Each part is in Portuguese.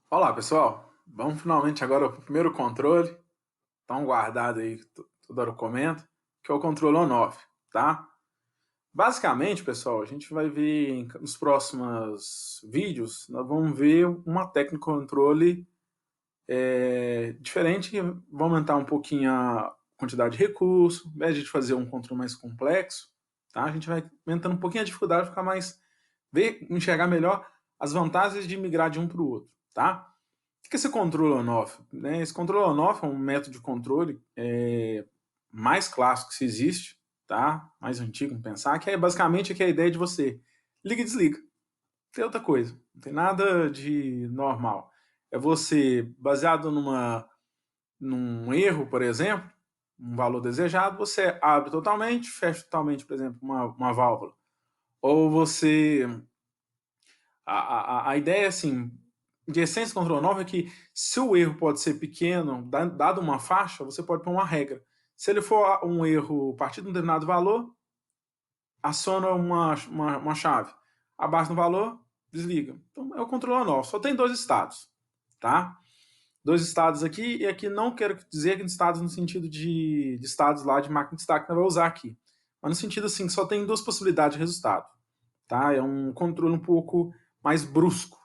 Olá, pessoal. Vamos finalmente agora para o primeiro controle, tão guardado aí, toda hora eu comento, que é o controle on-off, tá? Basicamente, pessoal, a gente vai ver nos próximos vídeos, nós vamos ver uma técnica de controle diferente, que vai aumentar um pouquinho a quantidade de recurso, ao invés de fazer um controle mais complexo, tá? A gente vai aumentando um pouquinho a dificuldade para ficar mais, enxergar melhor as vantagens de migrar de um para o outro, tá? O que é esse controle on-off? Né? Esse controle on-off é um método de controle mais clássico que se existe, tá? Mais antigo, vamos pensar, que é basicamente a ideia de você liga e desliga. Não tem outra coisa, não tem nada de normal. É você, baseado num erro, por exemplo, um valor desejado, você abre totalmente, fecha totalmente, por exemplo, uma válvula. Ou você. A ideia é assim, de essência control nova é que se o erro pode ser pequeno, dado uma faixa, você pode pôr uma regra. Se ele for um erro a partir de um determinado valor, aciona uma chave. Abaixo do valor, desliga. Então é o controle on off. Só tem dois estados, tá? Dois estados aqui, e aqui não quero dizer que estados no sentido de estados lá de máquina de destaque que não vai usar aqui. Mas no sentido assim, que só tem duas possibilidades de resultado, tá? É um controle um pouco mais brusco,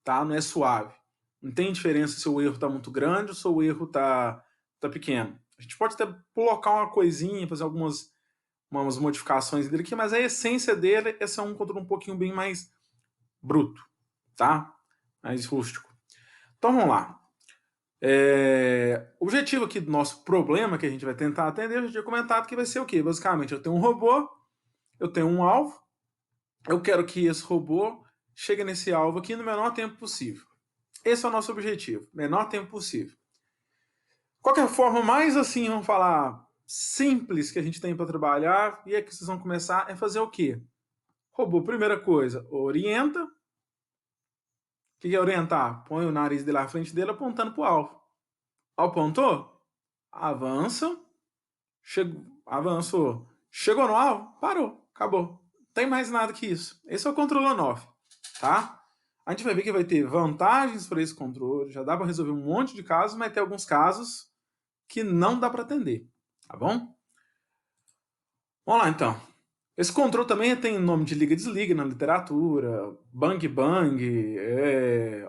tá? Não é suave. Não tem diferença se o erro está muito grande ou se o erro tá pequeno. A gente pode até colocar uma coisinha, fazer umas modificações dele aqui, mas a essência dele é ser um controle um pouquinho bem mais bruto, tá? Mais rústico. Então vamos lá. O objetivo aqui do nosso problema que a gente vai tentar atender, eu já tinha comentado que vai ser o quê? Basicamente, eu tenho um robô, eu tenho um alvo, eu quero que esse robô chegue nesse alvo aqui no menor tempo possível. Esse é o nosso objetivo, menor tempo possível. Qualquer forma, mais assim, vamos falar, simples que a gente tem para trabalhar, e é que vocês vão começar é fazer o quê? Robô, primeira coisa, orienta. O que é orientar? Põe o nariz dele à frente dele apontando para o alvo. Apontou? Avança. Avançou. Chegou no alvo? Parou. Acabou. Não tem mais nada que isso. Esse é o controle on-off, tá? A gente vai ver que vai ter vantagens para esse controle, já dá para resolver um monte de casos, mas tem alguns casos que não dá para atender, tá bom? Vamos lá então. Esse controle também tem nome de liga-desliga na literatura, bang-bang,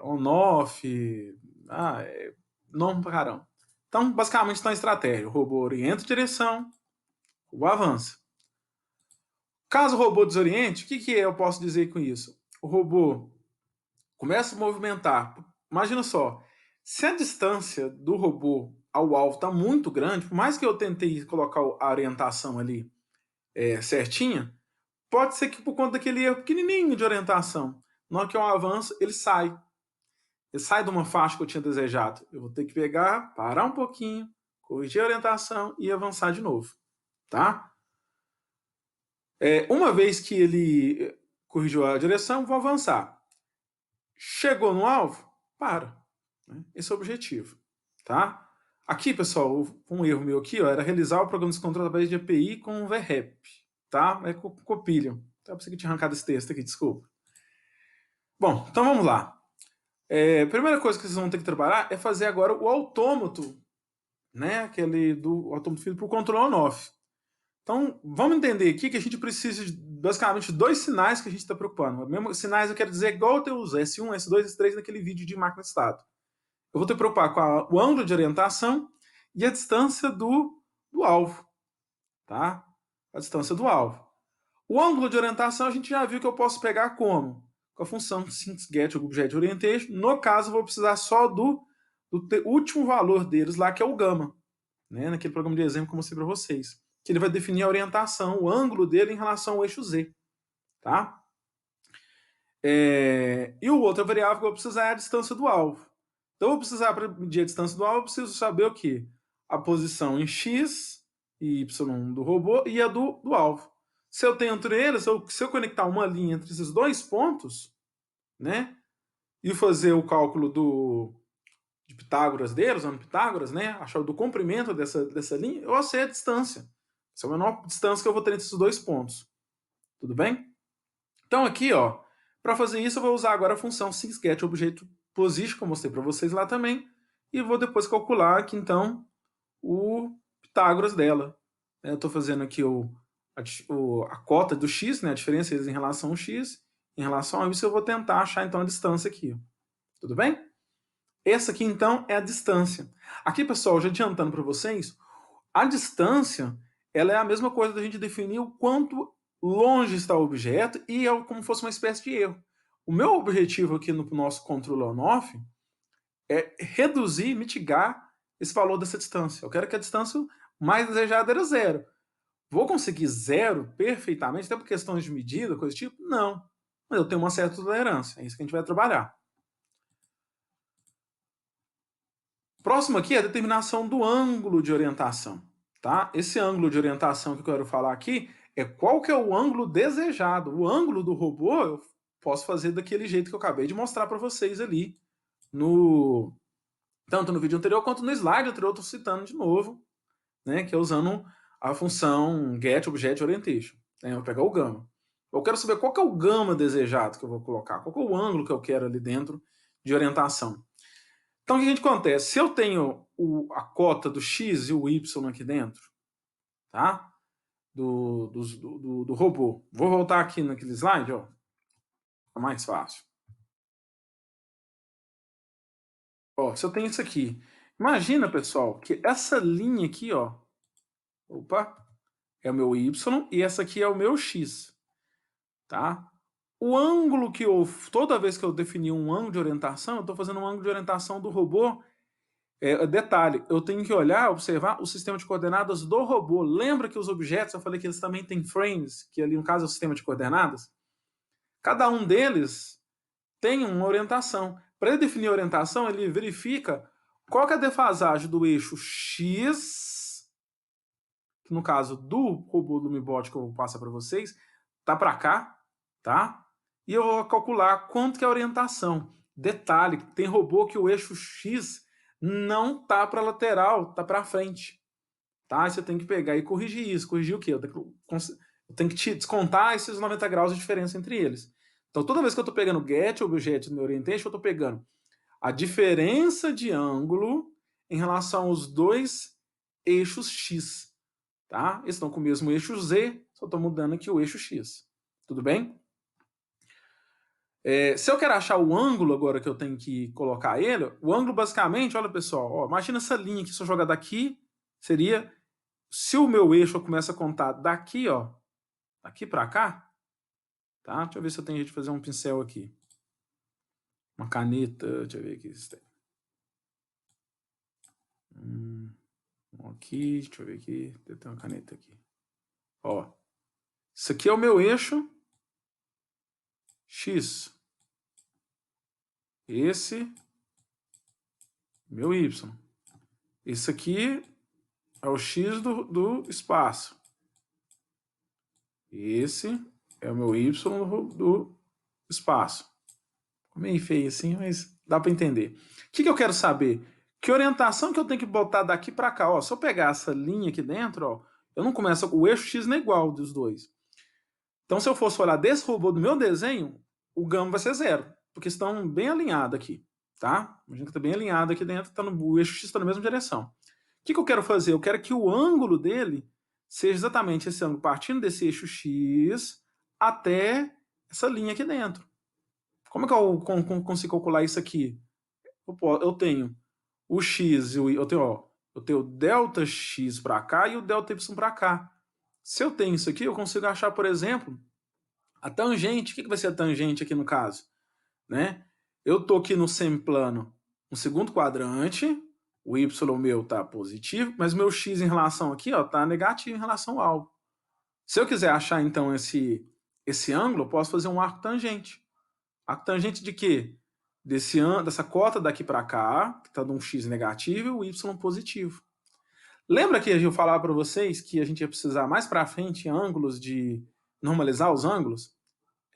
on-off, nome pra caramba. Então, basicamente, está a estratégia. O robô orienta a direção, o robô avança. Caso o robô desoriente, o que eu posso dizer com isso? O robô começa a movimentar. Imagina só, se a distância do robô ao alvo está muito grande, por mais que eu tentei colocar a orientação ali certinha, pode ser que por conta daquele erro pequenininho de orientação, na hora que eu avanço, ele sai. Ele sai de uma faixa que eu tinha desejado. Eu vou ter que pegar, parar um pouquinho, corrigir a orientação e avançar de novo, tá? Uma vez que ele corrigiu a direção, vou avançar. Chegou no alvo? Para. Esse é o objetivo, tá? Aqui, pessoal, um erro meu aqui, ó, era realizar o programa de controle através de API com o VREP, tá? É copilham. Tá, pensei que tinha arrancado esse texto aqui, desculpa. Bom, então vamos lá. A primeira coisa que vocês vão ter que trabalhar é fazer agora o autômato, né? Aquele do autômato feito para o controle on-off. Então, vamos entender aqui que a gente precisa de basicamente dois sinais que a gente está preocupando. Mesmo sinais eu quero dizer igual eu uso S1, S2, S3 naquele vídeo de máquina de estado. Eu vou ter que preocupar com o ângulo de orientação e a distância do alvo, tá? A distância do alvo. O ângulo de orientação a gente já viu que eu posso pegar como? Com a função SyncGetObjectOrientation. No caso, eu vou precisar só do último valor deles lá, que é o gama, né? Naquele programa de exemplo que eu mostrei para vocês. Que ele vai definir a orientação, o ângulo dele em relação ao eixo Z, tá? E o outro variável que eu vou precisar é a distância do alvo. Então, eu vou precisar, para medir a distância do alvo, eu preciso saber o quê? A posição em X e Y do robô e a do alvo. Se eu tenho entre eles, se eu conectar uma linha entre esses dois pontos, né? E fazer o cálculo de Pitágoras deles, usando Pitágoras, né? Achar do comprimento dessa linha, eu sei a distância. Essa é a menor distância que eu vou ter entre esses dois pontos. Tudo bem? Então aqui, ó, para fazer isso, eu vou usar agora a função SyncGetObject position, que eu mostrei para vocês lá também, e vou depois calcular aqui, então, o Pitágoras dela. Eu estou fazendo aqui a cota do x, né, a diferença em relação ao x, em relação a isso eu vou tentar achar, então, a distância aqui. Tudo bem? Essa aqui, então, é a distância. Aqui, pessoal, já adiantando para vocês, a distância, ela é a mesma coisa da gente definir o quanto longe está o objeto e é como se fosse uma espécie de erro. O meu objetivo aqui no nosso controle on-off é reduzir, mitigar esse valor dessa distância. Eu quero que a distância mais desejada era zero. Vou conseguir zero perfeitamente, até por questões de medida, coisa do tipo? Não. Mas eu tenho uma certa tolerância. É isso que a gente vai trabalhar. Próximo aqui é a determinação do ângulo de orientação. Tá? Esse ângulo de orientação que eu quero falar aqui é qual que é o ângulo desejado. O ângulo do robô eu posso fazer daquele jeito que eu acabei de mostrar para vocês ali, tanto no vídeo anterior quanto no slide anterior, eu estou citando de novo, né, que é usando a função getObjectOrientation. Né, eu vou pegar o gama. Eu quero saber qual que é o gama desejado que eu vou colocar, qual que é o ângulo que eu quero ali dentro de orientação. Então, o que acontece? Se eu tenho a cota do x e o y aqui dentro, tá? Do robô. Vou voltar aqui naquele slide, ó. Fica mais fácil. Ó, se eu tenho isso aqui. Imagina, pessoal, que essa linha aqui, ó. Opa! É o meu y e essa aqui é o meu x. Tá? O ângulo que eu... Toda vez que eu definir um ângulo de orientação, eu estou fazendo um ângulo de orientação do robô. Detalhe, eu tenho que olhar, observar o sistema de coordenadas do robô. Lembra que os objetos, eu falei que eles também têm frames, que ali no caso é o sistema de coordenadas? Cada um deles tem uma orientação. Para ele definir a orientação, ele verifica qual que é a defasagem do eixo X, que no caso do robô Lumibot que eu vou passar para vocês, tá para cá, tá? E eu vou calcular quanto que é a orientação. Detalhe, tem robô que o eixo X não tá para lateral, tá para frente. Tá? Você tem que pegar e corrigir isso. Corrigir o quê? Eu tenho que te descontar esses 90 graus de diferença entre eles. Então, toda vez que eu estou pegando getObjectOrientation, eu estou pegando a diferença de ângulo em relação aos dois eixos X. Tá? Eles estão com o mesmo eixo Z, só estou mudando aqui o eixo X. Tudo bem? Se eu quero achar o ângulo agora que eu tenho que colocar ele, o ângulo basicamente, olha pessoal, ó, imagina essa linha que se eu jogar daqui, seria, se o meu eixo começa a contar daqui, ó, daqui para cá, tá? Deixa eu ver se eu tenho jeito de fazer um pincel aqui. Uma caneta, deixa eu ver aqui se tem. Aqui, deixa eu ver aqui, tem uma caneta aqui. Ó, isso aqui é o meu eixo X. Esse, meu Y. Esse aqui é o X do espaço. Esse é o meu Y do espaço. Meio feio assim, mas dá para entender. O que eu quero saber? Que orientação que eu tenho que botar daqui para cá? Ó, se eu pegar essa linha aqui dentro, ó, eu não começo... O eixo X não é igual dos dois. Então, se eu fosse olhar desse robô do meu desenho, o gama vai ser zero, porque estão bem alinhados aqui, tá? Imagina que está bem alinhado aqui dentro, o eixo X está na mesma direção. O que eu quero fazer? Eu quero que o ângulo dele seja exatamente esse ângulo, partindo desse eixo X até essa linha aqui dentro. Como é que eu consigo calcular isso aqui? Eu tenho o X, eu tenho o delta X para cá e o delta Y para cá. Se eu tenho isso aqui, eu consigo achar, por exemplo, a tangente. O que vai ser a tangente aqui no caso? Né? Eu estou aqui no semiplano, no segundo quadrante, o Y meu está positivo, mas o meu X em relação aqui está negativo em relação ao alvo. Se eu quiser achar, então, esse ângulo, eu posso fazer um arco tangente. Arco tangente de quê? Dessa cota daqui para cá, que está de um X negativo, e o Y positivo. Lembra que eu falava para vocês que a gente ia precisar mais para frente ângulos de normalizar os ângulos?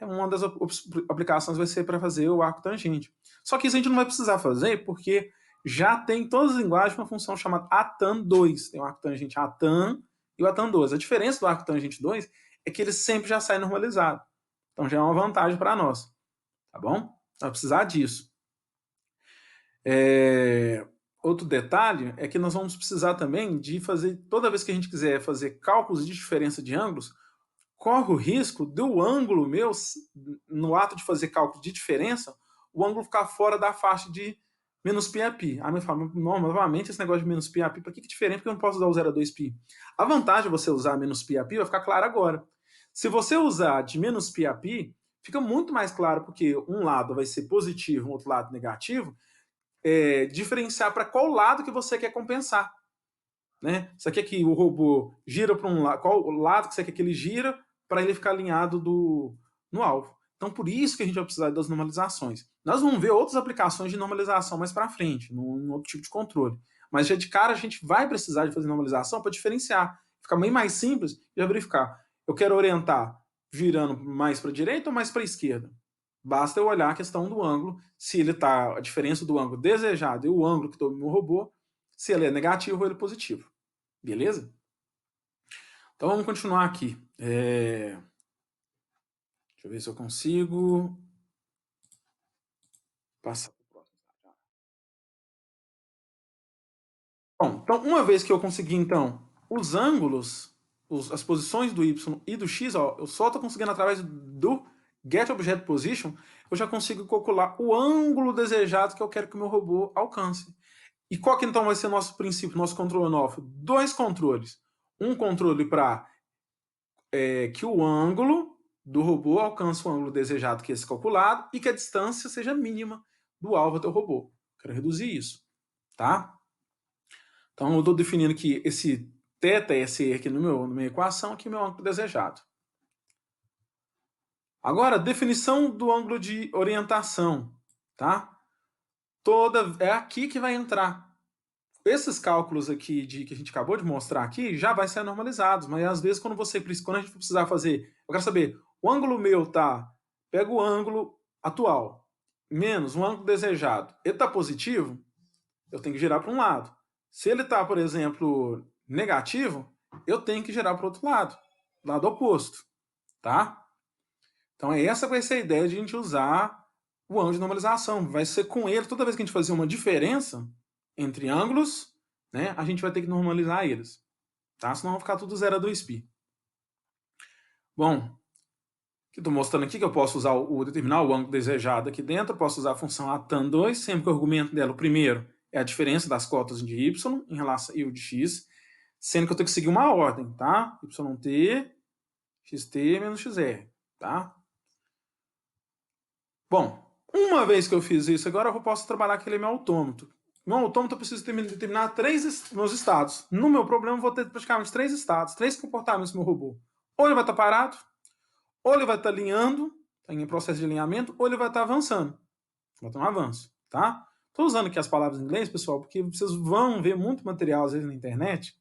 Uma das aplicações vai ser para fazer o arco tangente. Só que isso a gente não vai precisar fazer porque já tem todas as linguagens uma função chamada atan2. Tem o arco tangente atan e o atan2. A diferença do arco tangente 2 é que ele sempre já sai normalizado. Então já é uma vantagem para nós. Tá bom? Vai precisar disso. Outro detalhe é que nós vamos precisar também de fazer, toda vez que a gente quiser fazer cálculos de diferença de ângulos, corre o risco do ângulo meu, no ato de fazer cálculo de diferença, o ângulo ficar fora da faixa de menos π a π. Aí me fala, novamente, esse negócio de menos π a π, para que é diferente? Porque eu não posso usar o 0,2π. A vantagem de você usar menos π a π vai ficar clara agora. Se você usar de menos π a π, fica muito mais claro, porque um lado vai ser positivo, o outro lado negativo, diferenciar para qual lado que você quer compensar. Né? Você quer que o robô gira para um lado, qual lado que você quer que ele gira para ele ficar alinhado no alvo. Então, por isso que a gente vai precisar das normalizações. Nós vamos ver outras aplicações de normalização mais para frente, num outro tipo de controle. Mas já de cara a gente vai precisar de fazer normalização para diferenciar. Fica bem mais simples de verificar. Eu quero orientar virando mais para a direita ou mais para a esquerda? Basta eu olhar a questão do ângulo, se ele está, a diferença do ângulo desejado e o ângulo que domina o robô, se ele é negativo ou ele é positivo. Beleza? Então vamos continuar aqui. Deixa eu ver se eu consigo passar para o próximo. Bom, então uma vez que eu consegui então os ângulos, as posições do y e do x, ó, eu só estou conseguindo através do getObjectPosition, eu já consigo calcular o ângulo desejado que eu quero que o meu robô alcance. E qual que então vai ser o nosso princípio, nosso controle on-off? Dois controles. Um controle para que o ângulo do robô alcance o ângulo desejado, que é esse calculado, e que a distância seja mínima do alvo até o robô. Quero reduzir isso, tá? Então eu estou definindo que esse θ é esse aqui na minha equação, aqui é o meu ângulo desejado. Agora, definição do ângulo de orientação, tá? É aqui que vai entrar. Esses cálculos aqui que a gente acabou de mostrar aqui já vai ser normalizados, mas às vezes quando a gente precisar fazer, eu quero saber, o ângulo meu tá, pega o ângulo atual, menos o ângulo desejado, ele tá positivo, eu tenho que girar para um lado. Se ele tá, por exemplo, negativo, eu tenho que girar para o outro lado oposto, tá? Então essa vai ser a ideia de a gente usar o ângulo de normalização. Vai ser com ele, toda vez que a gente fazer uma diferença entre ângulos, né, a gente vai ter que normalizar eles. Tá? Senão vai ficar tudo 0,2π. Bom, que estou mostrando aqui que eu posso usar determinar o ângulo desejado aqui dentro, eu posso usar a função tan2, sempre que o argumento dela, o primeiro, é a diferença das cotas de y em relação ao de x, sendo que eu tenho que seguir uma ordem, tá? yt, xt menos xr, tá? Bom, uma vez que eu fiz isso, agora eu posso trabalhar aquele meu autômato. No autômato eu preciso determinar meus estados. No meu problema eu vou ter praticamente 3 estados, 3 comportamentos do meu robô. Ou ele vai estar parado, ou ele vai estar alinhando, está em processo de alinhamento, ou ele vai estar avançando. Vai ter um avanço, tá? Estou usando aqui as palavras em inglês, pessoal, porque vocês vão ver muito material às vezes na internet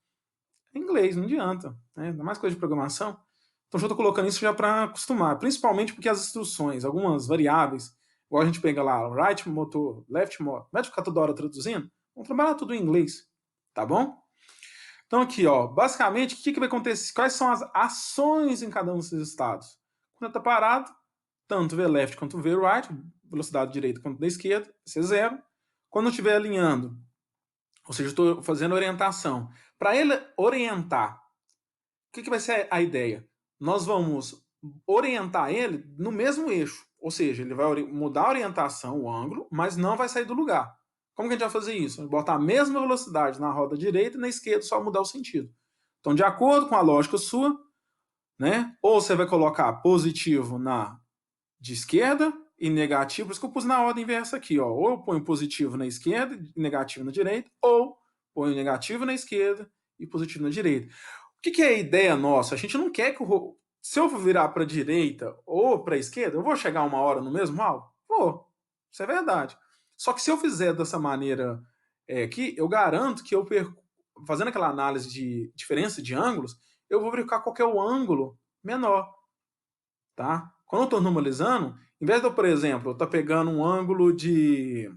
em inglês, não adianta, né? Ainda mais coisa de programação. Então já estou colocando isso já para acostumar, principalmente porque as instruções, algumas variáveis, igual a gente pega lá, right motor, left motor, vai ficar toda hora traduzindo, vamos trabalhar tudo em inglês, tá bom? Então aqui, ó, basicamente, o que vai acontecer? Quais são as ações em cada um desses estados? Quando está parado, tanto v left quanto v right, velocidade direita quanto da esquerda, isso é zero. Quando eu estiver alinhando, ou seja, estou fazendo orientação, para ele orientar, o que vai ser a ideia? Nós vamos orientar ele no mesmo eixo, ou seja, ele vai mudar a orientação, o ângulo, mas não vai sair do lugar. Como que a gente vai fazer isso? Botar a mesma velocidade na roda direita e na esquerda, só mudar o sentido. Então, de acordo com a lógica sua, né, ou você vai colocar positivo na de esquerda e negativo, por isso que eu pus na ordem inversa aqui, ó. Ou eu ponho positivo na esquerda e negativo na direita, ou ponho negativo na esquerda e positivo na direita. O que é a ideia nossa? A gente não quer que se eu virar para a direita ou para a esquerda, eu vou chegar uma hora no mesmo alvo? Vou. Isso é verdade. Só que se eu fizer dessa maneira aqui, eu garanto que eu fazendo aquela análise de diferença de ângulos, eu vou verificar qual é o ângulo menor. Tá? Quando eu estou normalizando, em vez de eu, por exemplo, eu estar pegando um ângulo de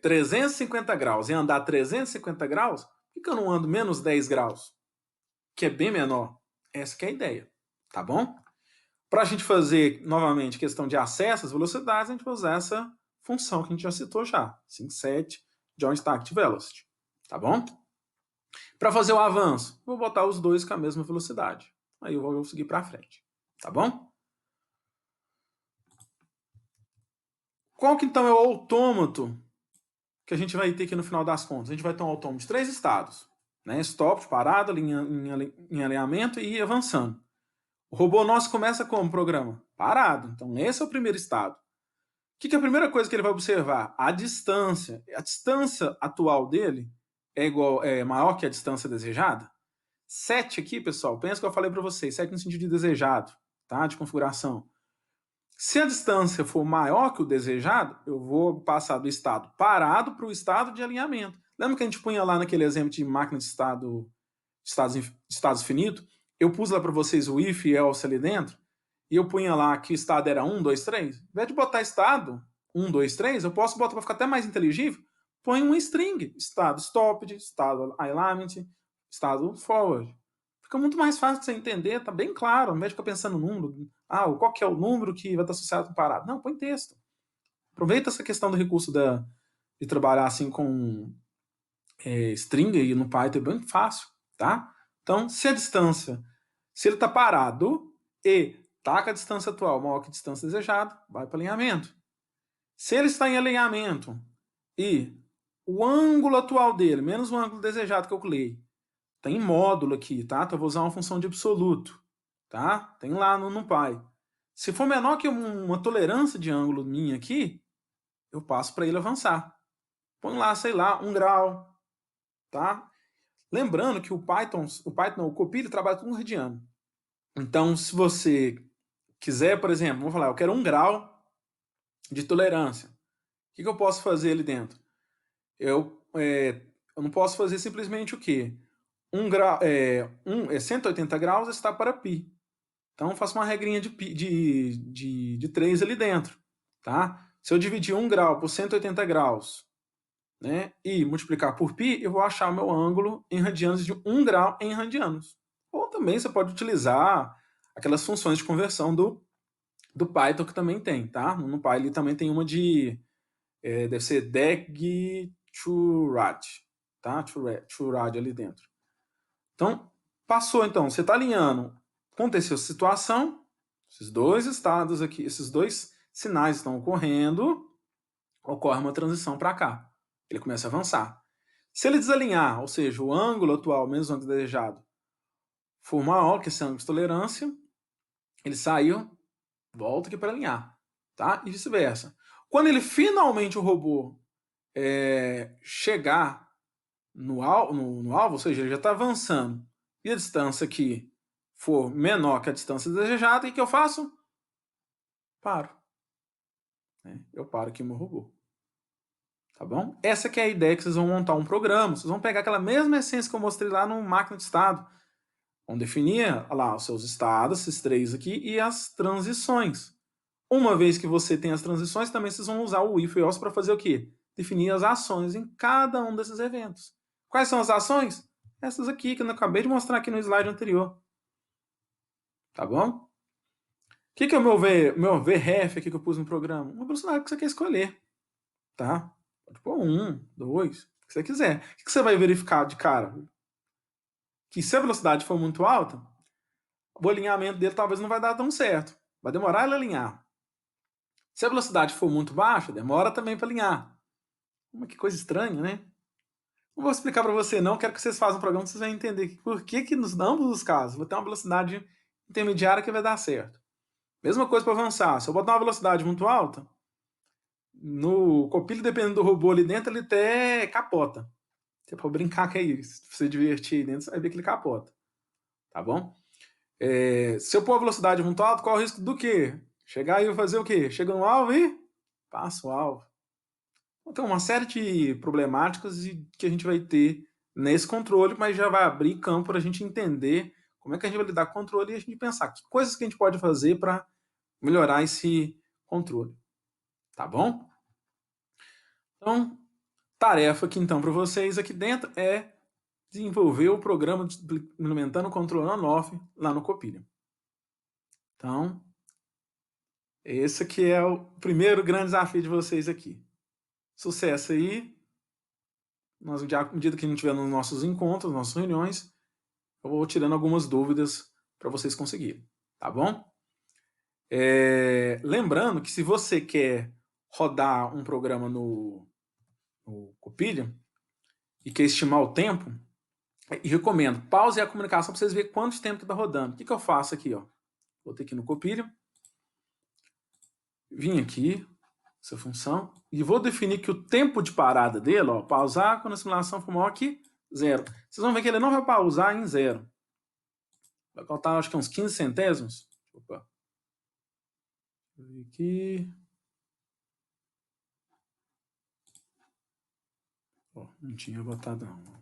350 graus e andar 350 graus, por que eu não ando menos 10 graus? Que é bem menor. Essa que é a ideia, tá bom? Para a gente fazer, novamente, questão de acesso às velocidades, a gente vai usar essa função que a gente já citou já, Sync7, Joint Stacked Velocity, tá bom? Para fazer o avanço, vou botar os dois com a mesma velocidade. Aí eu vou seguir para frente, tá bom? Qual que então é o autômato que a gente vai ter aqui no final das contas? A gente vai ter um autômato de 3 estados, né? Stop, parada, em alinhamento e avançando. O robô nosso começa como programa? Parado. Então esse é o primeiro estado. O que é a primeira coisa que ele vai observar? A distância. A distância atual dele é maior que a distância desejada? 7 aqui, pessoal, pensa que eu falei para vocês, 7 no sentido de desejado, tá? De configuração. Se a distância for maior que o desejado, eu vou passar do estado parado para o estado de alinhamento. Lembra que a gente punha lá naquele exemplo de máquina de estados finito? Eu pus lá para vocês o if e else ali dentro, e eu punha lá que o estado era 1, 2, 3. Ao invés de botar estado 1, 2, 3, eu posso botar para ficar até mais inteligível, põe um string, estado stopped, estado alignment, estado forward. Fica muito mais fácil de você entender, tá bem claro, ao invés de ficar pensando no número, qual que é o número que vai estar associado com parado. Não, põe texto. Aproveita essa questão do recurso de trabalhar assim com string aí no Python, é bem fácil, tá? Então, se a distância, se ele está parado e está com a distância atual maior que a distância desejada, vai para alinhamento. Se ele está em alinhamento e o ângulo atual dele, menos o ângulo desejado que eu calculei, tem módulo aqui, tá? Então eu vou usar uma função de absoluto, tá? Tem lá no NumPy. Se for menor que uma tolerância de ângulo minha aqui, eu passo para ele avançar. Põe lá, sei lá, 1 grau, tá? Lembrando que o Copy, ele trabalha com hertziano. Então, se você quiser, por exemplo, vamos falar, eu quero 1 grau de tolerância. O que eu posso fazer ali dentro? Eu não posso fazer simplesmente o quê? 180 graus está para π. Então, eu faço uma regrinha de 3 ali dentro. Tá? Se eu dividir 1 grau por 180 graus, né, e multiplicar por π, eu vou achar meu ângulo em radianos de 1 grau em radianos. Ou também você pode utilizar aquelas funções de conversão do Python que também tem. Tá? No NumPy ele também tem uma de... deve ser deg to rad. Tá? To rad ali dentro. Então, passou então, você está alinhando, aconteceu a situação, esses dois estados aqui, esses dois sinais estão ocorrendo, ocorre uma transição para cá. Ele começa a avançar. Se ele desalinhar, ou seja, o ângulo atual menos o ângulo desejado for maior que esse ângulo de tolerância, ele saiu, volta aqui para alinhar, tá? E vice-versa. Quando ele finalmente, o robô, chegar no alvo, ou seja, ele já está avançando, e a distância aqui for menor que a distância desejada, o que eu faço? Paro. Eu paro aqui o meu robô. Tá bom? Essa que é a ideia que vocês vão montar um programa. Vocês vão pegar aquela mesma essência que eu mostrei lá no máquina de estado. Vão definir lá os seus estados, esses 3 aqui, e as transições. Uma vez que você tem as transições, também vocês vão usar o if e else para fazer o quê? Definir as ações em cada um desses eventos. Quais são as ações? Essas aqui que eu acabei de mostrar aqui no slide anterior. Tá bom? O que é o meu VREF aqui que eu pus no programa? Uma velocidade que você quer escolher. Tá? Pode pôr 1, 2, o que você quiser. O que você vai verificar de cara? Que se a velocidade for muito alta, o alinhamento dele talvez não vai dar tão certo. Vai demorar ele alinhar. Se a velocidade for muito baixa, demora também para alinhar. Mas que coisa estranha, né? Não vou explicar para você não, quero que vocês façam um programa, vocês vão entender por que nos ambos os casos vou ter uma velocidade intermediária que vai dar certo. Mesma coisa para avançar. Se eu botar uma velocidade muito alta, no copilho, dependendo do robô ali dentro, ele até capota. Você pode brincar com isso. Se você divertir aí dentro, você vai ver que ele capota. Tá bom? Se eu pôr a velocidade muito alta, qual é o risco do quê? Chegar e fazer o quê? Chega no alvo e passa o alvo. Então, uma série de problemáticas que a gente vai ter nesse controle, mas já vai abrir campo para a gente entender como é que a gente vai lidar com o controle e a gente pensar que coisas que a gente pode fazer para melhorar esse controle. Tá bom? Então, tarefa aqui então para vocês aqui dentro é desenvolver o programa implementando o controle on-off lá no Copilha. Então, Esse aqui é o primeiro grande desafio de vocês aqui. Sucesso aí. Nós, à medida que a gente tiver nos nossos encontros, nas nossas reuniões, eu vou tirando algumas dúvidas para vocês conseguirem, tá bom? Lembrando que se você quer rodar um programa no Copilha e quer estimar o tempo, e recomendo, pause a comunicação para vocês verem quanto tempo que está rodando. O que eu faço aqui? Ó? Vou ter aqui no Copilha, vim aqui, essa função, e vou definir que o tempo de parada dele, ó, pausar quando a simulação for maior que 0. Vocês vão ver que ele não vai pausar em 0. Vai contar, acho que uns 15 centésimos. Opa. Deixa eu ver aqui. Ó, não tinha botado não.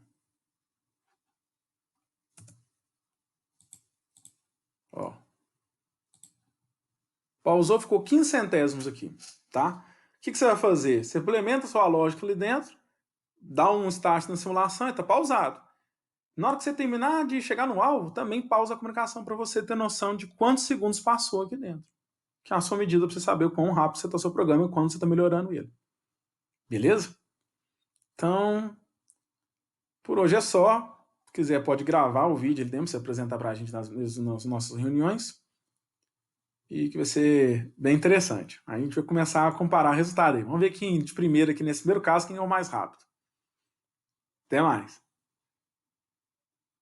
Ó. Pausou, ficou 15 centésimos aqui, tá? O que você vai fazer? Você implementa a sua lógica ali dentro, dá um start na simulação e está pausado. Na hora que você terminar de chegar no alvo, também pausa a comunicação para você ter noção de quantos segundos passou aqui dentro. Que é a sua medida para você saber o quão rápido você está o seu programa e quanto você está melhorando ele. Beleza? Então, por hoje é só. Se quiser, pode gravar o vídeo ali dentro, para você apresentar para a gente nas nossas reuniões. E que vai ser bem interessante. Aí a gente vai começar a comparar o resultado aí. Vamos ver quem de primeiro aqui nesse primeiro caso, quem é o mais rápido. Até mais.